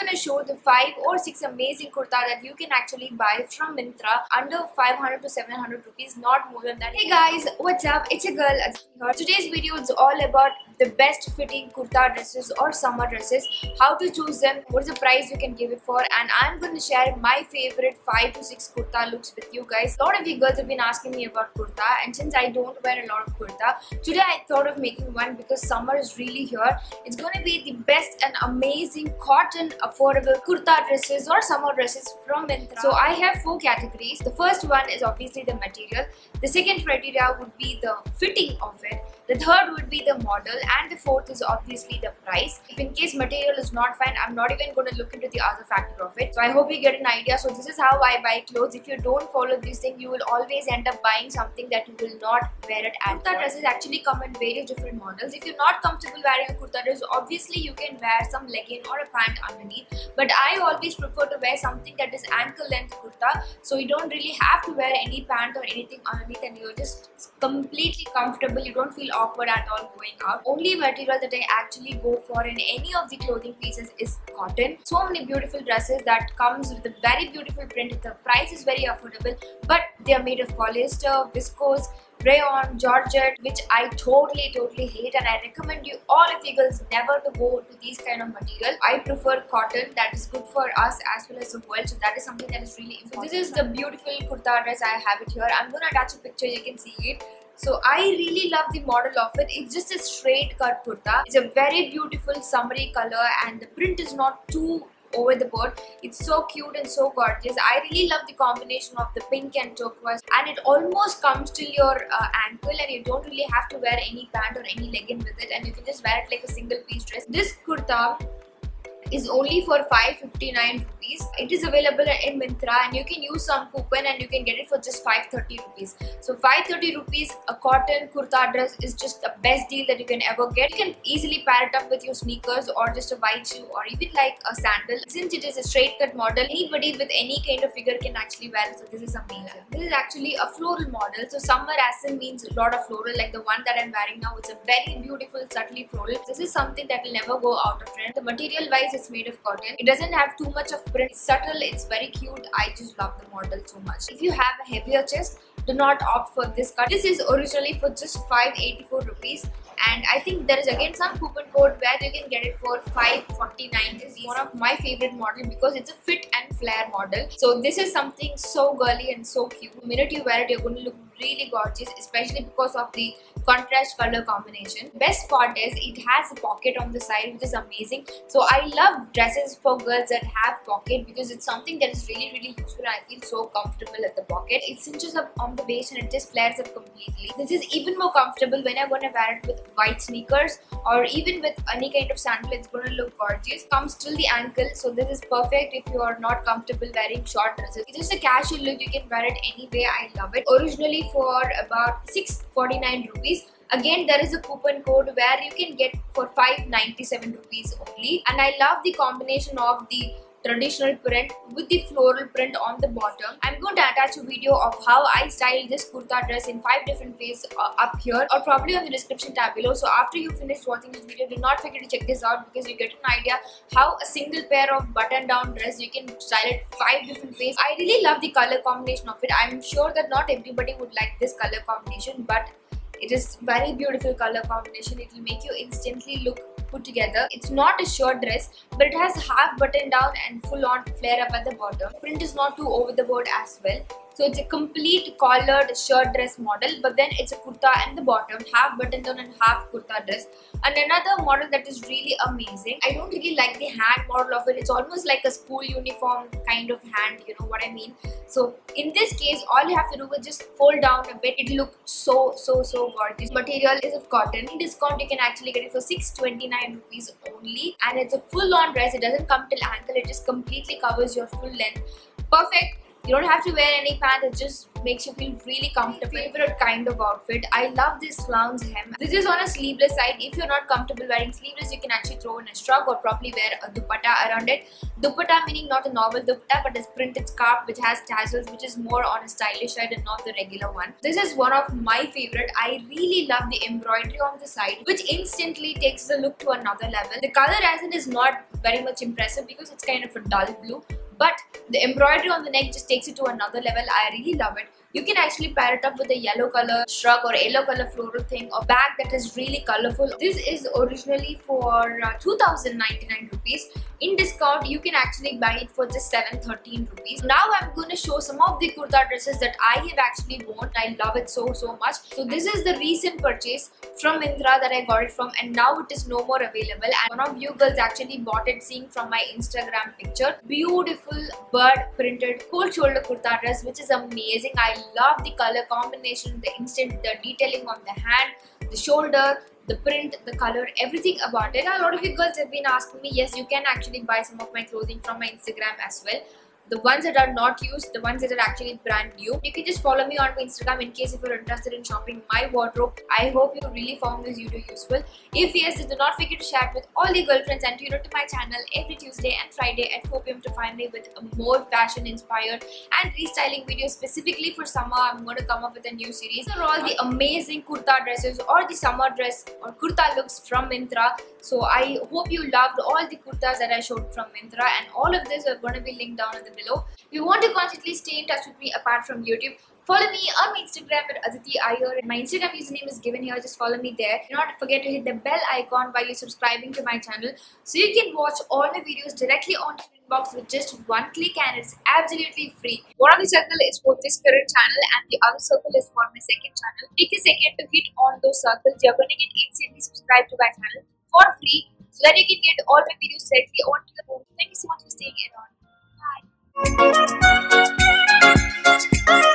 gonna show the 5 or 6 amazing kurta that you can actually buy from Myntra under 500 to 700 rupees, not more than that. Hey guys, what's up? It's your girl Aditi here. Today's video is all about the best fitting kurta dresses or summer dresses, how to choose them, what is the price you can give it for, and I'm going to share my favorite 5 to 6 kurta looks with you guys. A lot of you girls have been asking me about kurta, and since I don't wear a lot of kurta, today I thought of making one because summer is really here. It's going to be the best and amazing cotton affordable kurta dresses or summer dresses from Myntra. So I have 4 categories. The first one is obviously the material. The second criteria would be the fitting of it. The third would be the model, and the fourth is obviously the price. If in case material is not fine, I'm not even going to look into the other factor of it. So I hope you get an idea. So this is how I buy clothes. If you don't follow this thing, you will always end up buying something that you will not wear it at. Kurta dresses actually come in various different models. If you're not comfortable wearing a kurta dress, obviously you can wear some legging or a pant underneath. But I always prefer to wear something that is ankle length kurta, so you don't really have to wear any pant or anything underneath, and you're just completely comfortable. You don't feel awkward at all going out. Only material that I actually go for in any of the clothing pieces is cotton. So many beautiful dresses that comes with a very beautiful print. The price is very affordable, but they are made of polyester, viscose, rayon, georgette, which I totally hate, and I recommend you all of you girls never to go to these kind of material. I prefer cotton that is good for us as well as the world, so that is something that is really important. So this is the beautiful kurta dress. I have it here. I'm gonna attach a picture, you can see it. So I really love the model of it. It's just a straight cut kurta. It's a very beautiful summery color, and the print is not too over the board. It's so cute and so gorgeous. I really love the combination of the pink and turquoise, and it almost comes to your ankle, and you don't really have to wear any pant or any legging with it, and you can just wear it like a single piece dress. This kurta is only for 559 rupees. It is available in Myntra, and you can use some coupon and you can get it for just 530 rupees. So 530 rupees, a cotton kurta dress is just the best deal that you can ever get. You can easily pair it up with your sneakers or just a white shoe or even like a sandal. Since it is a straight cut model, anybody with any kind of figure can actually wear it. So this is amazing. This is actually a floral model. So summer as in means a lot of floral, like the one that I'm wearing now. It's a very beautiful subtly floral. This is something that will never go out of trend. The material wise, it's made of cotton. It doesn't have too much of print. It's subtle, it's very cute. I just love the model so much. If you have a heavier chest, do not opt for this cut. This is originally for just 584 rupees, and I think there is again some coupon code where you can get it for 549. This is one of my favorite model because it's a fit and flare model. So this is something so girly and so cute. The minute you wear it, you're going to look really gorgeous, especially because of the contrast color combination. Best part is it has a pocket on the side, which is amazing. So I love dresses for girls that have pocket because it's something that is really useful. I feel so comfortable at the pocket. It cinches up on the waist and it just flares up completely. This is even more comfortable when I'm gonna wear it with white sneakers or even with any kind of sandal. It's gonna look gorgeous. Comes till the ankle, so this is perfect if you are not comfortable wearing short dresses. It's just a casual look. You can wear it anyway. I love it. Originally for about 649 rupees. Again, there is a coupon code where you can get for 597 rupees only, and I love the combination of the traditional print with the floral print on the bottom. I'm going to attach a video of how I styled this kurta dress in 5 different ways up here or probably on the description tab below. So after you finish watching this video, do not forget to check this out because you get an idea how a single pair of button down dress you can style it 5 different ways. I really love the color combination of it. I'm sure that not everybody would like this color combination, but it is very beautiful color combination. It will make you instantly look put together. It's not a short dress, but it has half button down and full on flare up at the bottom. Print is not too over the board as well. So it's a complete collared shirt dress model, but then it's a kurta and the bottom, half button down and half kurta dress. And another model that is really amazing. I don't really like the hand model of it. It's almost like a school uniform kind of hand, you know what I mean. So in this case, all you have to do is just fold down a bit. It looks so gorgeous. Material is of cotton. In discount, you can actually get it for 629 rupees only, and it's a full on dress. It doesn't come till ankle. It just completely covers your full length. Perfect You don't have to wear any pants, it just makes you feel really comfortable. Favorite kind of outfit. I love this flounce hem. This is on a sleeveless side. If you're not comfortable wearing sleeveless, you can actually throw in a shrug or probably wear a dupatta around it. Dupatta meaning not a normal dupatta but a printed scarf which has tassels, which is more on a stylish side and not the regular one. This is one of my favorite. I really love the embroidery on the side, which instantly takes the look to another level. The color as in is not very much impressive because it's kind of a dull blue, but the embroidery on the neck just takes it to another level. I really love it. You can actually pair it up with a yellow color shrug or yellow color floral thing or bag that is really colorful. This is originally for 2099 rupees. In discount, you can actually buy it for just 713 rupees. Now I'm going to show some of the kurta dresses that I have actually worn. I love it so much. So this is the recent purchase from Myntra that I got it from, and now it is no more available. And one of you girls actually bought it, seeing from my Instagram picture. Beautiful bird printed cold shoulder kurta dress, which is amazing. I love the color combination, the detailing on the hand, the shoulder, the print, the color, everything about it. A lot of you girls have been asking me. Yes, you can actually buy some of my clothing from my Instagram as well. The ones that are not used, the ones that are actually brand new. You can just follow me on my Instagram in case if you're interested in shopping my wardrobe. I hope you really found this video useful. If yes, then do not forget to share it with all your girlfriends and tune in to my channel every Tuesday and Friday at 4 PM to find me with a more fashion inspired and restyling videos specifically for summer. I'm going to come up with a new series. These are all the amazing kurta dresses or the summer dress or kurta looks from Myntra. So I hope you loved all the kurtas that I showed from Myntra, and all of this are going to be linked down in the below. If you want to constantly stay in touch with me apart from YouTube, follow me on my Instagram at Aditi Iyer. My Instagram username is given here. Just follow me there. Do not forget to hit the bell icon while you're subscribing to my channel, so you can watch all my videos directly on your inbox with just one click, and it's absolutely free. One of the circle is for this current channel and the other circle is for my second channel. Take a second to hit on those circles. You're going to get instantly subscribed to my channel for free, so that you can get all my videos directly onto your phone. Thank you so much for staying in on. Bye.